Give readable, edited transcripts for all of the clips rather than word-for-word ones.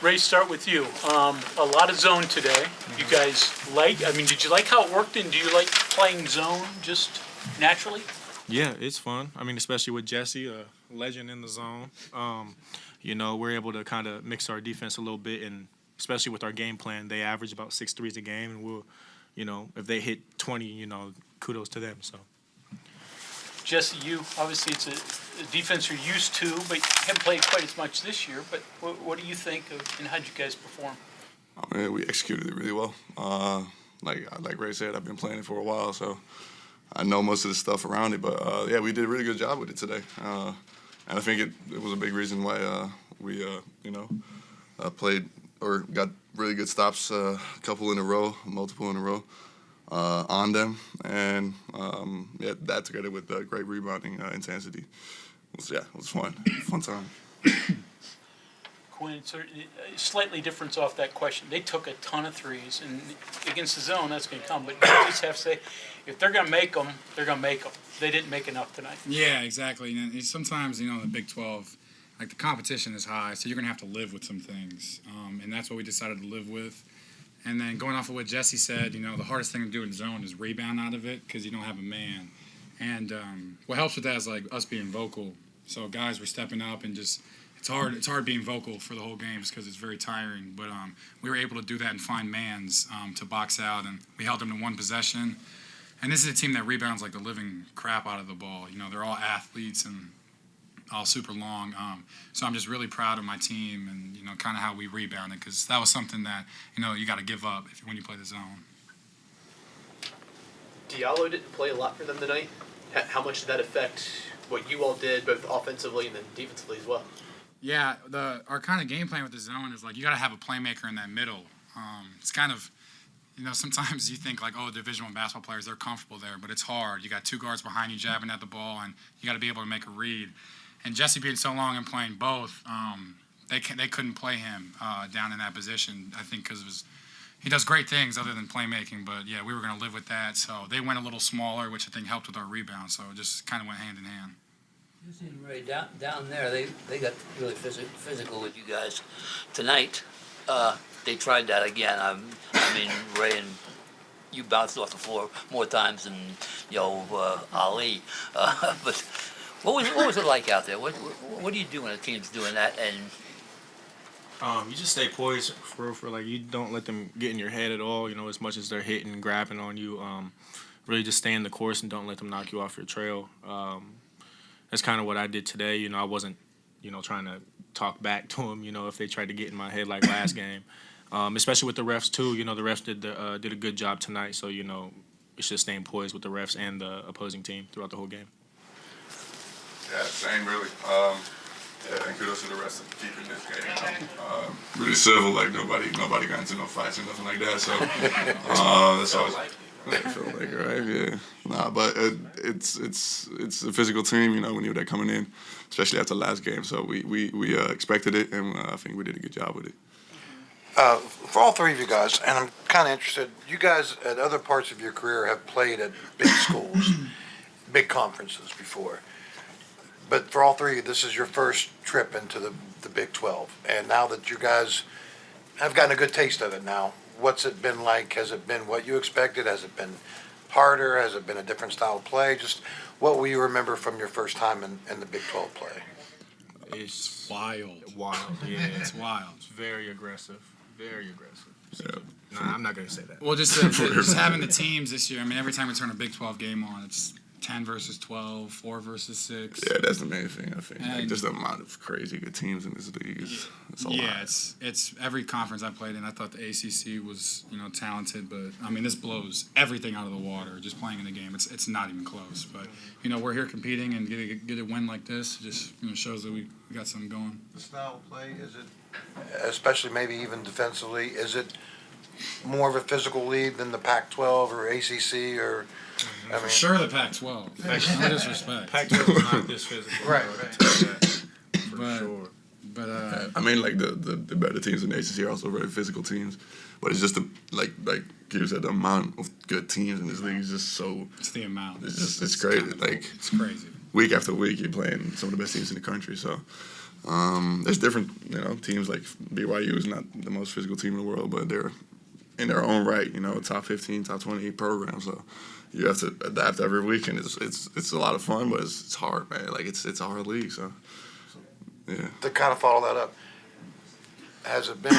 Ray, start with you. A lot of zone today. You guys did you like how it worked, and do you like playing zone just naturally? Yeah, it's fun. I mean, especially with Jesse, a legend in the zone. We're able to kind of mix our defense a little bit, and especially with our game plan, they average about 6 threes a game, and we'll, if they hit 20, kudos to them. So. Jesse, you obviously it's a defense you're used to, but you haven't played quite as much this year. But what do you think of, and how'd you guys perform? I mean, we executed it really well. Like Ray said, I've been playing it for a while, so I know most of the stuff around it. But we did a really good job with it today, and I think it was a big reason why we played or got really good stops, a couple in a row, multiple in a row. On them, and that together with great rebounding intensity it was fun time. Quinn, slightly different off that question. They took a ton of threes, and against the zone, that's going to come. But you just have to say, if they're going to make them, they're going to make them. They didn't make enough tonight. Yeah, exactly. And sometimes, in the Big 12, like the competition is high, so you're going to have to live with some things, and that's what we decided to live with. And then going off of what Jesse said, the hardest thing to do in zone is rebound out of it because you don't have a man. And what helps with that is like us being vocal. So guys were stepping up and just it's hard being vocal for the whole game just because it's very tiring. But we were able to do that and find mans to box out, and we held them to one possession. And this is a team that rebounds like the living crap out of the ball. They're all athletes and all super long. So I'm just really proud of my team and, kind of how we rebounded because that was something that, you got to give up when you play the zone. Diallo didn't play a lot for them tonight. How much did that affect what you all did, both offensively and then defensively as well? Yeah, our kind of game plan with the zone is like you got to have a playmaker in that middle. It's kind of, sometimes you think like, Division I basketball players, they're comfortable there, but it's hard. You got two guards behind you jabbing at the ball, and you got to be able to make a read. And Jesse being so long and playing both, they couldn't play him down in that position, I think, because he does great things other than playmaking. But, yeah, we were going to live with that. So they went a little smaller, which I think helped with our rebound. So it just kind of went hand in hand. You seem Ray down there. They got really physical with you guys tonight. They tried that again. Ray and you bounced off the floor more times than Ali. But what was it like out there? What do you do when a team's doing that? And you just stay poised for like you don't let them get in your head at all. As much as they're hitting and grabbing on you, really just stay in the course and don't let them knock you off your trail. That's kind of what I did today. I wasn't, trying to talk back to them. If they tried to get in my head like last game, especially with the refs too. The refs did a good job tonight. So it's just staying poised with the refs and the opposing team throughout the whole game. Yeah, same really. And kudos to the rest of keeping this game. Really civil, like nobody got into no fights or nothing like that. So that's always I feel like, right? Yeah. Nah, but it's a physical team. We knew that coming in, especially after the last game. So we expected it, and I think we did a good job with it. For all three of you guys, and I'm kind of interested, you guys at other parts of your career have played at big schools, big conferences before. But for all three, this is your first trip into the Big 12. And now that you guys have gotten a good taste of it now, what's it been like? Has it been what you expected? Has it been harder? Has it been a different style of play? Just what will you remember from your first time in the Big 12 play? It's wild. Yeah, it's wild. It's very aggressive. So, Yeah. no, I'm not going to say that. Well, just having the teams this year, every time we turn a Big 12 game on, it's 10 versus 12, 4 versus 6. Yeah, that's the main thing, I think. And just the amount of crazy good teams in this league is a lot. It's every conference I played in. I thought the ACC was, talented, but, this blows everything out of the water just playing in the game. It's not even close. But, we're here competing and get a win like this just, shows that we got something going. The style of play, is it, especially maybe even defensively, is it more of a physical league than the Pac-12 or ACC or... For sure the Pac-12. No disrespect. Pac-12 is not this physical. Right. For sure. But the better teams in the ACC are also very physical teams, but it's just like you said, the amount of good teams in this league is just so. It's the amount. It's crazy. It's crazy. Week after week, you're playing some of the best teams in the country. So, There's different, teams like BYU is not the most physical team in the world, but they're in their own right, top 15, top 20 program. So you have to adapt every week, and it's a lot of fun, but it's hard, man. Like it's a hard league, so yeah. To kind of follow that up, has it been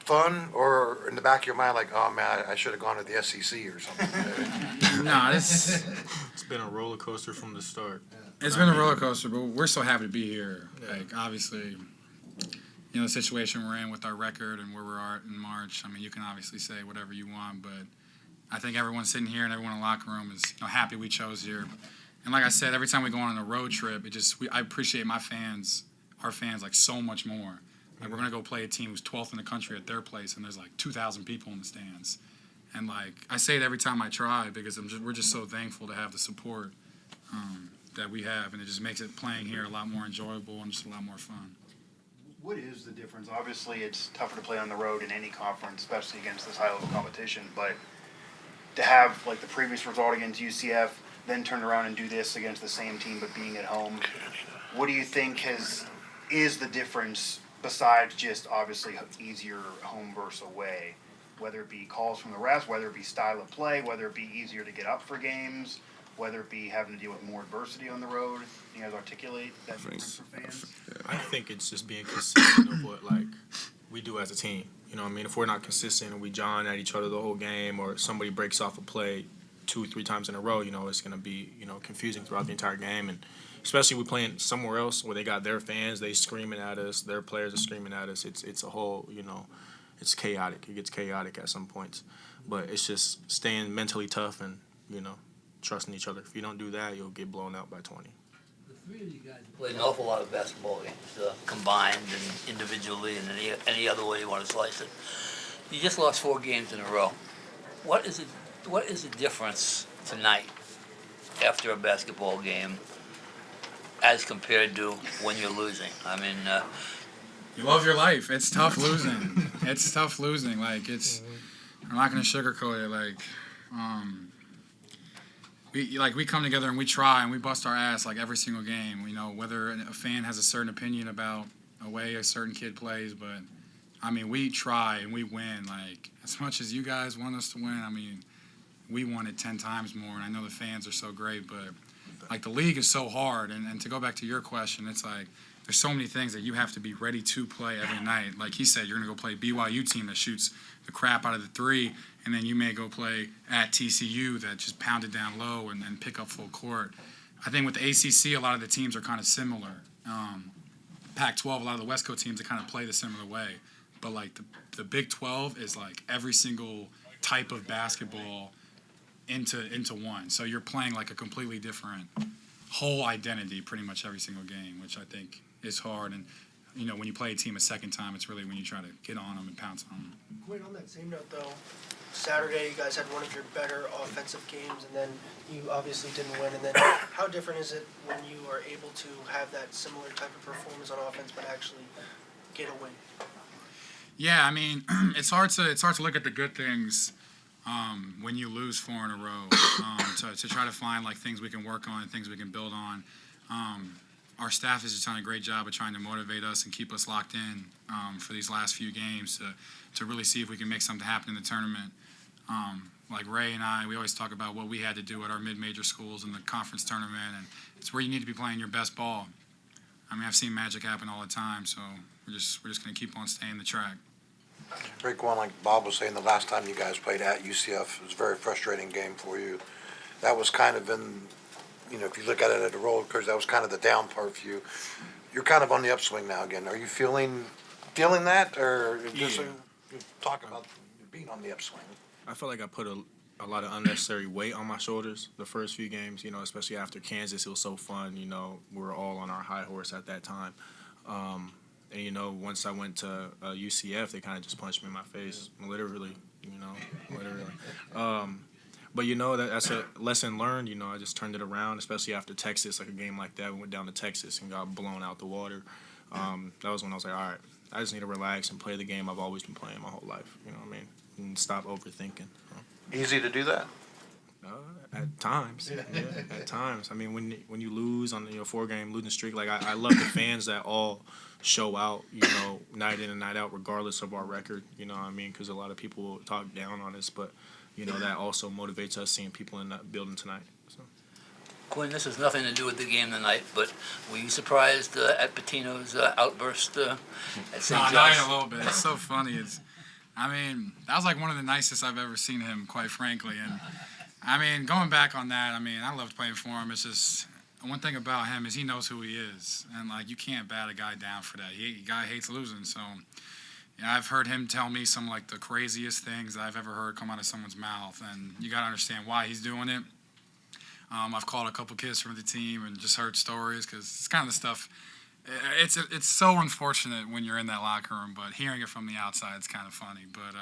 fun, or in the back of your mind, like, oh man, I should have gone to the SEC or something? No, it's been a roller coaster from the start. been a roller coaster, but we're so happy to be here. Like, obviously, the situation we're in with our record and where we're at in March. I mean, you can obviously say whatever you want, but I think everyone sitting here and everyone in the locker room is happy we chose here. And like I said, every time we go on a road trip, I appreciate our fans, like so much more. Like, we're gonna go play a team who's 12th in the country at their place, and there's like 2,000 people in the stands. And like, I say it every time I try because we're just so thankful to have the support that we have, and it just makes it playing here a lot more enjoyable and just a lot more fun. What is the difference? Obviously, it's tougher to play on the road in any conference, especially against this high-level competition. But to have like the previous result against UCF, then turn around and do this against the same team, but being at home, what do you think is the difference besides just obviously easier home versus away? Whether it be calls from the refs, whether it be style of play, whether it be easier to get up for games, whether it be having to deal with more adversity on the road. You guys articulate that difference for fans? I think it's just being consistent of what we do as a team. You know what I mean? If we're not consistent and we john at each other the whole game, or somebody breaks off a play 2-3 times in a row, it's going to be, confusing throughout the entire game. And especially we playing somewhere else where they got their fans, they screaming at us, their players are screaming at us. It's a whole, it's chaotic. It gets chaotic at some points. But it's just staying mentally tough and, trusting each other. If you don't do that, you'll get blown out by 20. The three of you guys played an awful lot of basketball games, combined and individually and any other way you want to slice it. You just lost 4 games in a row. What is the difference tonight after a basketball game as compared to when you're losing? I mean, You love your life. It's tough losing. It's tough losing. Like, I'm not gonna sugarcoat it. Like, we come together and we try and we bust our ass like every single game. Whether a fan has a certain opinion about a way a certain kid plays, but I mean, we try and we win. Like, as much as you guys want us to win, I mean, we want it 10 times more. And I know the fans are so great, but like, the league is so hard. And to go back to your question, it's like, there's so many things that you have to be ready to play every night. Like he said, you're going to go play BYU team that shoots the crap out of the 3, and then you may go play at TCU that just pound it down low and then pick up full court. I think with the ACC, a lot of the teams are kind of similar. Pac-12, a lot of the West Coast teams, that kind of play the similar way. But like the Big 12 is like every single type of basketball into one. So you're playing like a completely different whole identity pretty much every single game, which I think is hard. And when you play a team a second time, it's really when you try to get on them and pounce on them. Quinn, on that same note though, Saturday you guys had one of your better offensive games, and then you obviously didn't win. And then how different is it when you are able to have that similar type of performance on offense but actually get a win? Yeah, I mean, it's hard to look at the good things when you lose 4 in a row, to try to find like things we can work on and things we can build on. Our staff has just done a great job of trying to motivate us and keep us locked in for these last few games to really see if we can make something happen in the tournament. Like Ray and I, we always talk about what we had to do at our mid-major schools in the conference tournament, and it's where you need to be playing your best ball. I mean, I've seen magic happen all the time, so we're just going to keep on staying the track. RaeQuan, like Bob was saying, the last time you guys played at UCF, it was a very frustrating game for you. That was kind of if you look at it at the roller coaster, that was kind of the down part for you. You're kind of on the upswing now again. Are you feeling that, or just talk about being on the upswing? I feel like I put a lot of unnecessary weight on my shoulders the first few games, especially after Kansas. It was so fun, we were all on our high horse at that time. And, once I went to UCF, they kind of just punched me in my face, literally. But, that's a lesson learned. I just turned it around, especially after Texas, like a game like that. We went down to Texas and got blown out the water. That was when I was like, all right, I just need to relax and play the game I've always been playing my whole life, and stop overthinking. Easy to do that? At times, at times. I mean, when you lose on your 4-game losing streak, like I love the fans that all show out, night in and night out, regardless of our record. You know what I mean? Because a lot of people will talk down on us, but that also motivates us seeing people in that building tonight. So. Quinn, this has nothing to do with the game tonight, but were you surprised at Patino's outburst at St. No, John's? not even a little bit. It's so funny. That was like one of the nicest I've ever seen him, quite frankly. And going back on that, I loved playing for him. It's just one thing about him is he knows who he is, and you can't bat a guy down for that. Guy hates losing, so. I've heard him tell me some the craziest things I've ever heard come out of someone's mouth, and you got to understand why he's doing it. I've called a couple kids from the team and just heard stories because it's kind of the stuff. It's so unfortunate when you're in that locker room, but hearing it from the outside is kind of funny. But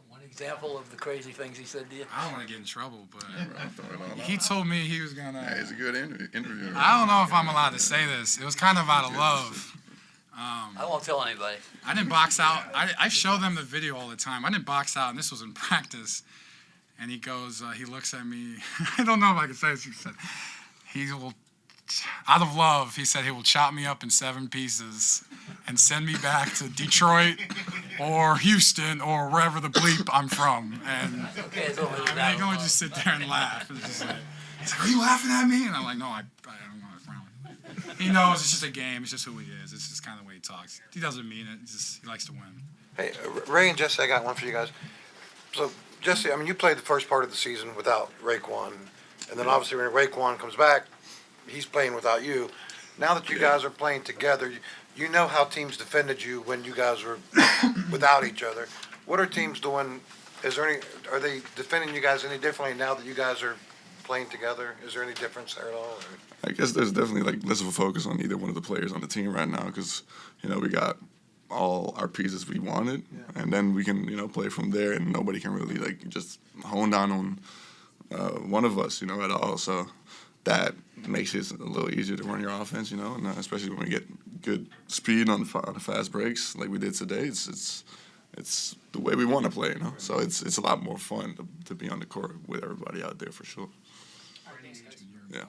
one example of the crazy things he said to you? I don't want to get in trouble, but he told me he was gonna. Yeah, he's a good interviewer. I don't know if I'm allowed to say this. It was kind of out of love. I won't tell anybody. I didn't box out. I show them the video all the time. I didn't box out, and this was in practice. And he goes, he looks at me. I don't know if I can say this. He said, he will, out of love, he said he will chop me up in 7 pieces and send me back to Detroit or Houston or wherever the bleep I'm from. And Okay, it's over. I can only just sit there and laugh. It's just he's like, are you laughing at me? And I'm like, no, I don't want to frown. He knows it's just a game. It's just who he is. It's just kind of the way he talks. He doesn't mean it. He likes to win. Hey, Ray and Jesse, I got one for you guys. So, Jesse, you played the first part of the season without RaeQuan, and then obviously when RaeQuan comes back, he's playing without you. Now that you guys are playing together, you know how teams defended you when you guys were without each other. What are teams doing? Are they defending you guys any differently now that you guys are playing together? Is there any difference there at all? Or? I guess there's definitely less of a focus on either one of the players on the team right now because we got all our pieces we wanted, and then we can play from there, and nobody can really just hone down on one of us at all. So that makes it a little easier to run your offense, and especially when we get good speed on the fast breaks like we did today. It's the way we want to play, So it's a lot more fun to be on the court with everybody out there for sure. Yeah.